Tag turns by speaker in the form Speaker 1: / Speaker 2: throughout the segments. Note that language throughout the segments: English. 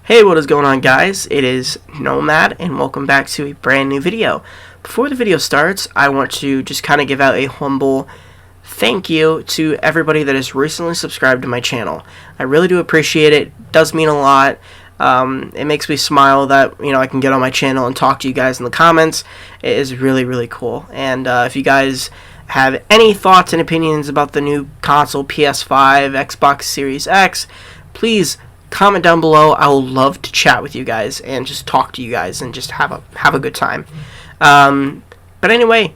Speaker 1: Hey, what is going on, guys? It is Nomad, and welcome back to a brand new video. Before the video starts, I want to just kind of give out a humble thank you to everybody that has recently subscribed to my channel. I really do appreciate it. It does mean a lot. It makes me smile that I can get on my channel and talk to you guys in the comments. It is really, really cool. And if you guys have any thoughts and opinions about the new console, PS5, Xbox Series X, please comment down below. I will love to chat with you guys and just talk to you guys and just have a good time. But anyway,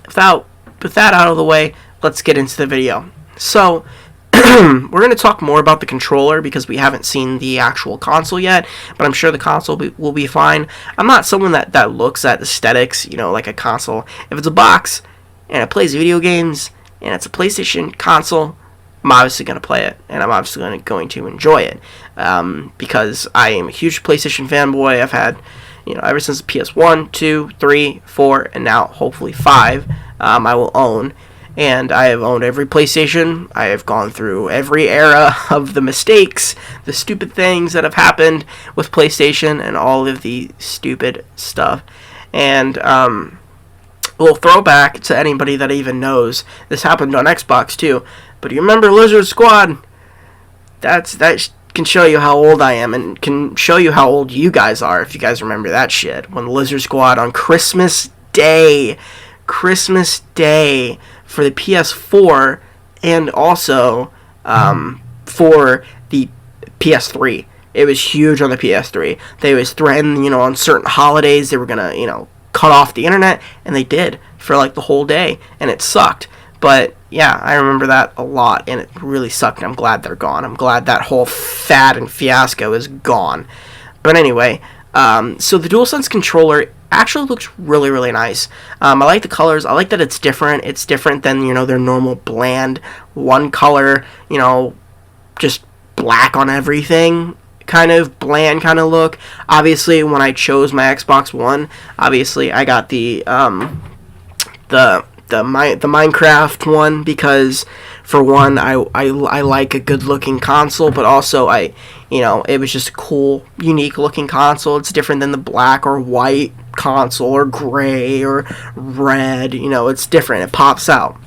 Speaker 1: with that out of the way, let's get into the video. So we're going to talk more about the controller because we haven't seen the actual console yet, but I'm sure the console will be fine. I'm not someone that looks at aesthetics, like a console. If it's a box and it plays video games and it's a PlayStation console, I'm obviously going to play it, and I'm obviously going to enjoy it, because I am a huge PlayStation fanboy. I've had, ever since PS1, 2, 3, 4, and now hopefully 5, I will own, and I have owned every PlayStation. I have gone through every era of the mistakes, the stupid things that have happened with PlayStation, and all of the stupid stuff, and, we'll throw back to anybody that even knows. This happened on Xbox too. But do you remember Lizard Squad? That can show you how old I am, and can show you how old you guys are if you guys remember that shit. When Lizard Squad on Christmas Day for the PS4, and also for the PS3. It was huge on the PS3. They was threatened, on certain holidays they were gonna, cut off the internet, and they did for like the whole day, and it sucked. But yeah, I remember that a lot, and it really sucked, and I'm glad they're gone. I'm glad that whole fad and fiasco is gone. But anyway, so the DualSense controller actually looks really, really nice. I like the colors. I like that it's different. It's different than, their normal bland, one color, just black on everything kind of bland kind of look. Obviously, when I chose my Xbox One, obviously I got the Minecraft one because, for one, I like a good looking console, but also it was just a cool, unique looking console. It's different than the black or white console or gray or red. It's different. It pops out.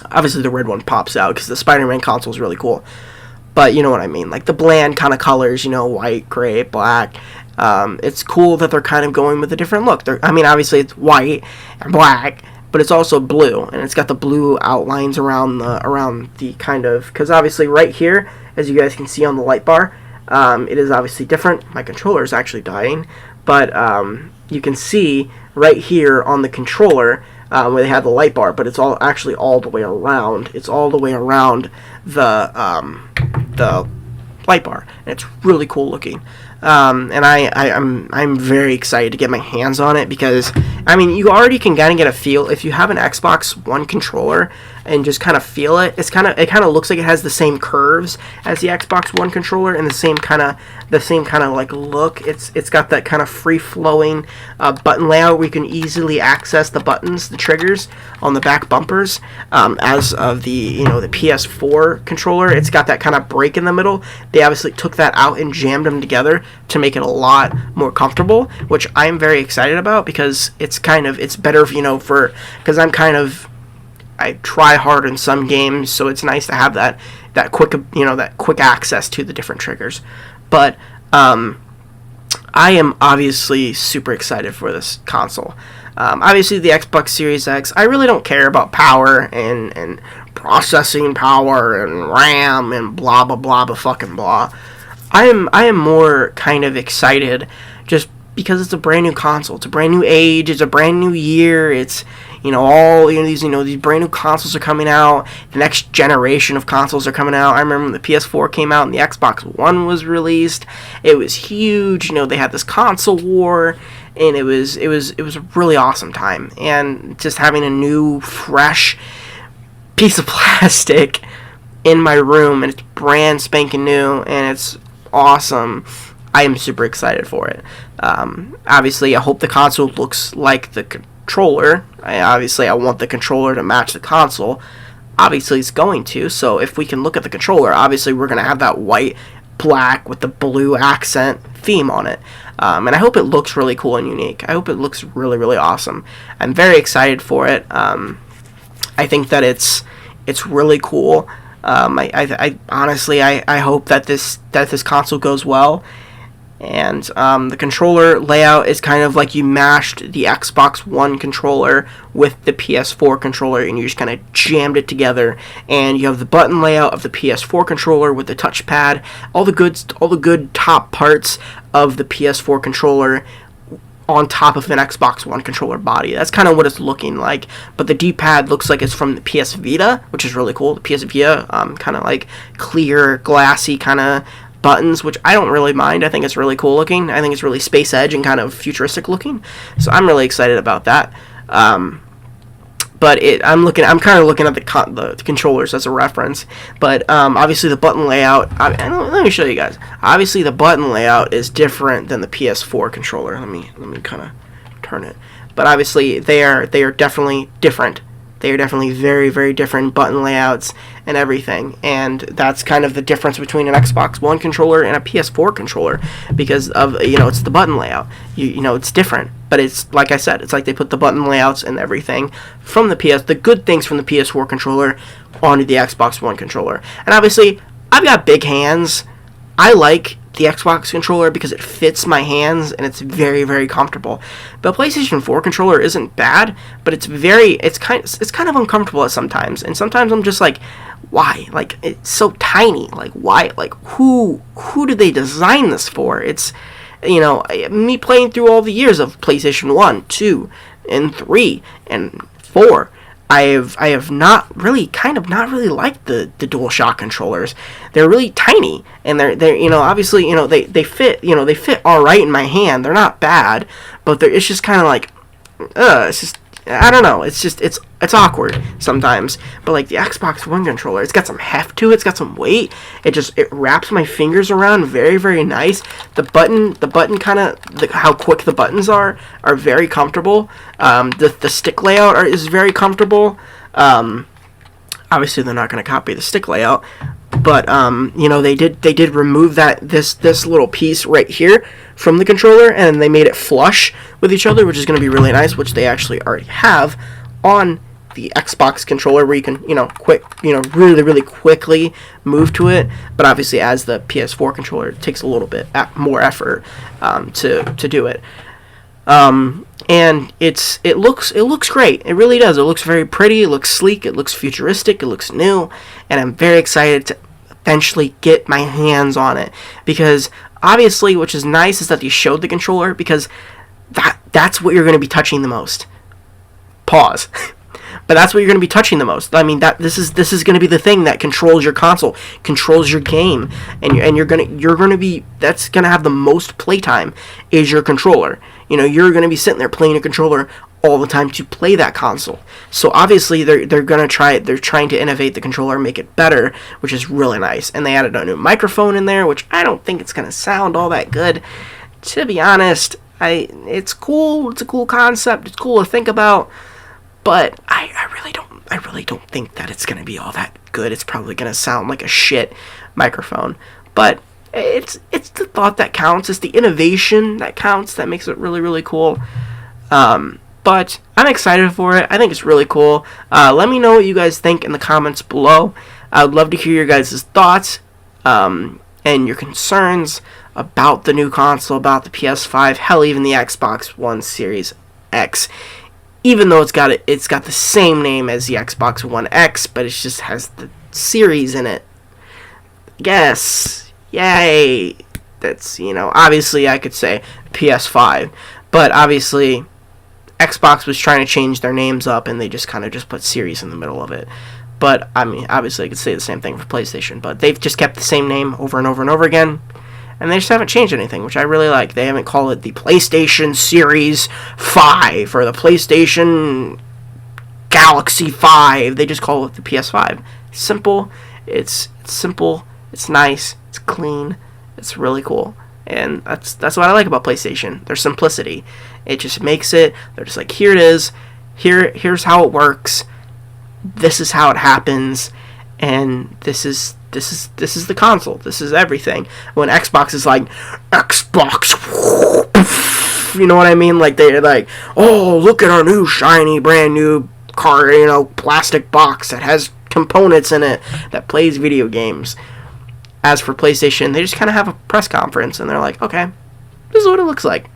Speaker 1: Obviously, the red one pops out because the Spider-Man console is really cool. But you know what I mean, like the bland kind of colors, white, gray, black. It's cool that they're kind of going with a different look. Obviously it's white and black, but it's also blue, and it's got the blue outlines around the kind of, because obviously right here, as you guys can see on the light bar, it is obviously different. My controller is actually dying, but you can see right here on the controller where they have the light bar, but it's actually all the way around. It's all the way around the light bar, and it's really cool looking. And I'm very excited to get my hands on it because you already can kind of get a feel if you have an Xbox One controller and just kind of feel it. It kind of looks like it has the same curves as the Xbox One controller and the same kind of like look. It's got that kind of free flowing button layout where you can easily access the buttons, the triggers on the back bumpers. As of the the PS4 controller, it's got that kind of break in the middle. They obviously took that out and jammed them together to make it a lot more comfortable, which I'm very excited about because it's better, because I try hard in some games, so it's nice to have that quick access to the different triggers. But I am obviously super excited for this console. Obviously the Xbox Series X, I really don't care about power and processing power and RAM and blah blah blah blah fucking blah. I am more kind of excited just because it's a brand new console. It's a brand new age. It's a brand new year. It's these brand new consoles are coming out. The next generation of consoles are coming out. I remember when the PS4 came out and the Xbox One was released. It was huge. They had this console war, and it was a really awesome time. And just having a new, fresh piece of plastic in my room, and it's brand spanking new, and it's awesome. I am super excited for it. Obviously, I hope the console looks like the controller. I want the controller to match the console. Obviously, it's going to. So if we can look at the controller, obviously we're going to have that white black with the blue accent theme on it. And I hope it looks really cool and unique. I hope it looks really, really awesome. I'm very excited for it. I think that it's really cool. I honestly I hope that this console goes well. And the controller layout is kind of like you mashed the Xbox One controller with the PS4 controller, and you just kind of jammed it together. And you have the button layout of the PS4 controller with the touchpad, all the good top parts of the PS4 controller on top of an Xbox One controller body. That's kind of what it's looking like. But the D-pad looks like it's from the PS Vita, which is really cool. The PS Vita, kind of like clear, glassy kind of buttons, which I don't really mind. I think it's really cool looking. I think it's really space edge and kind of futuristic looking. So I'm really excited about that. But I'm kind of looking at the controllers as a reference. But obviously the button layout. Let me show you guys. Obviously the button layout is different than the PS4 controller. Let me kind of turn it. But obviously they are definitely different. They are definitely very, very different button layouts and everything. And that's kind of the difference between an Xbox One controller and a PS4 controller, because of, it's the button layout. It's different. But it's, like I said, it's like they put the button layouts and everything from the good things from the PS4 controller onto the Xbox One controller. And obviously, I've got big hands. I like the Xbox controller because it fits my hands and it's very, very comfortable. The PlayStation 4 controller isn't bad, but it's kind of uncomfortable at sometimes. And sometimes I'm just like, why? Like, it's so tiny. Like, why? Like, who did they design this for? It's, me playing through all the years of PlayStation 1, 2, and 3, and 4. I have not really liked the DualShock controllers. They're really tiny, and they're obviously they fit all right in my hand. They're not bad, but it's just kind of like, it's just, I don't know. It's just it's awkward sometimes. But like the Xbox One controller, it's got some heft to it. It's got some weight. It wraps my fingers around very, very nice. The button kind of how quick the buttons are very comfortable. The stick layout is very comfortable. Obviously they're not going to copy the stick layout, but they did remove this little piece right here from the controller, and they made it flush with each other, which is going to be really nice, which they actually already have on the Xbox controller, where you can really, really quickly move to it. But obviously, as the PS4 controller, it takes a little bit more effort to do it. And it looks great. It really does. It looks very pretty. It looks sleek. It looks futuristic. It looks new, and I'm very excited to eventually get my hands on it, because obviously, which is nice, is that they showed the controller, because that's what you're going to be touching the most. Pause. But that's what you're going to be touching the most. I mean, this is going to be the thing that controls your console, controls your game, and you're going to be, that's going to have the most playtime, is your controller. You're going to be sitting there playing a controller all the time to play that console. So obviously they're trying to innovate the controller, make it better, which is really nice. And they added a new microphone in there, which I don't think it's going to sound all that good, to be honest. It's cool. It's a cool concept. It's cool to think about. But I really don't think that it's going to be all that good. It's probably going to sound like a shit microphone. But it's the thought that counts. It's the innovation that counts that makes it really, really cool. But I'm excited for it. I think it's really cool. Let me know what you guys think in the comments below. I would love to hear your guys' thoughts and your concerns about the new console, about the PS5, hell, even the Xbox One Series X. Even though it's got the same name as the Xbox One X, but it just has the series in it. Yes. Yay. That's, obviously I could say PS5. But obviously Xbox was trying to change their names up, and they just kind of put series in the middle of it. But, I mean, obviously I could say the same thing for PlayStation. But they've just kept the same name over and over and over again. And they just haven't changed anything, which I really like. They haven't called it the PlayStation Series 5 or the PlayStation Galaxy 5. They just call it the PS5. Simple. It's simple. It's nice. It's clean. It's really cool. And that's what I like about PlayStation. Their simplicity. It just makes it. They're just like, here it is. Here's how it works. This is how it happens. And this is this is the console. This is everything. When Xbox is like, Xbox, you know what I mean? Like, they're like, oh, look at our new shiny brand new car, plastic box that has components in it that plays video games. As for PlayStation, they just kind of have a press conference and they're like, okay, this is what it looks like.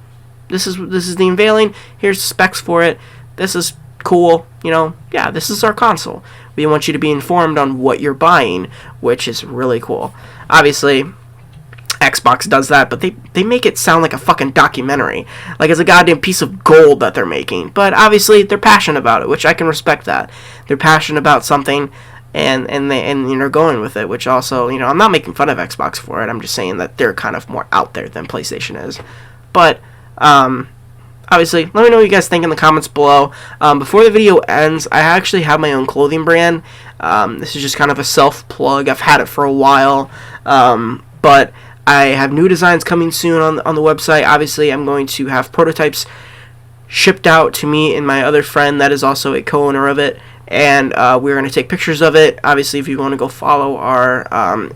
Speaker 1: This is the unveiling. Here's the specs for it. This is cool. Yeah, this is our console. We want you to be informed on what you're buying, which is really cool. Obviously, Xbox does that, but they make it sound like a fucking documentary. Like it's a goddamn piece of gold that they're making. But obviously, they're passionate about it, which I can respect that. They're passionate about something, and they're going with it, which also, I'm not making fun of Xbox for it. I'm just saying that they're kind of more out there than PlayStation is. But, obviously, let me know what you guys think in the comments below. Before the video ends, I actually have my own clothing brand. This is just kind of a self-plug. I've had it for a while, but I have new designs coming soon on the website. Obviously, I'm going to have prototypes shipped out to me and my other friend that is also a co-owner of it, and we're going to take pictures of it. Obviously, if you want to go follow our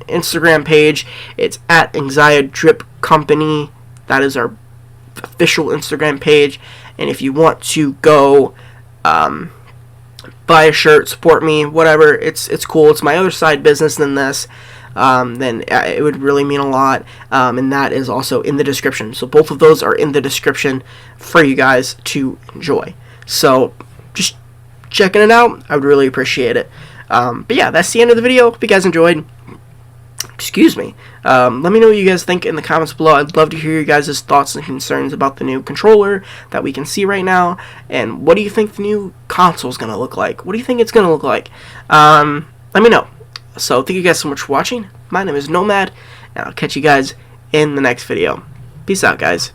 Speaker 1: Instagram page, it's at Anxiety Drip Company. That is our official Instagram page. And if you want to go buy a shirt, support me, whatever, it's cool. It's my other side business than this. Then it would really mean a lot, and that is also in the description. So both of those are in the description for you guys to enjoy. So just checking it out, I would really appreciate it. But yeah, that's the end of the video. Hope you guys enjoyed. Excuse me. Let me know what you guys think in the comments below. I'd love to hear your guys' thoughts and concerns about the new controller that we can see right now. And what do you think the new console is going to look like? What do you think it's going to look like? Let me know. So thank you guys so much for watching. My name is Nomad, and I'll catch you guys in the next video. Peace out, guys.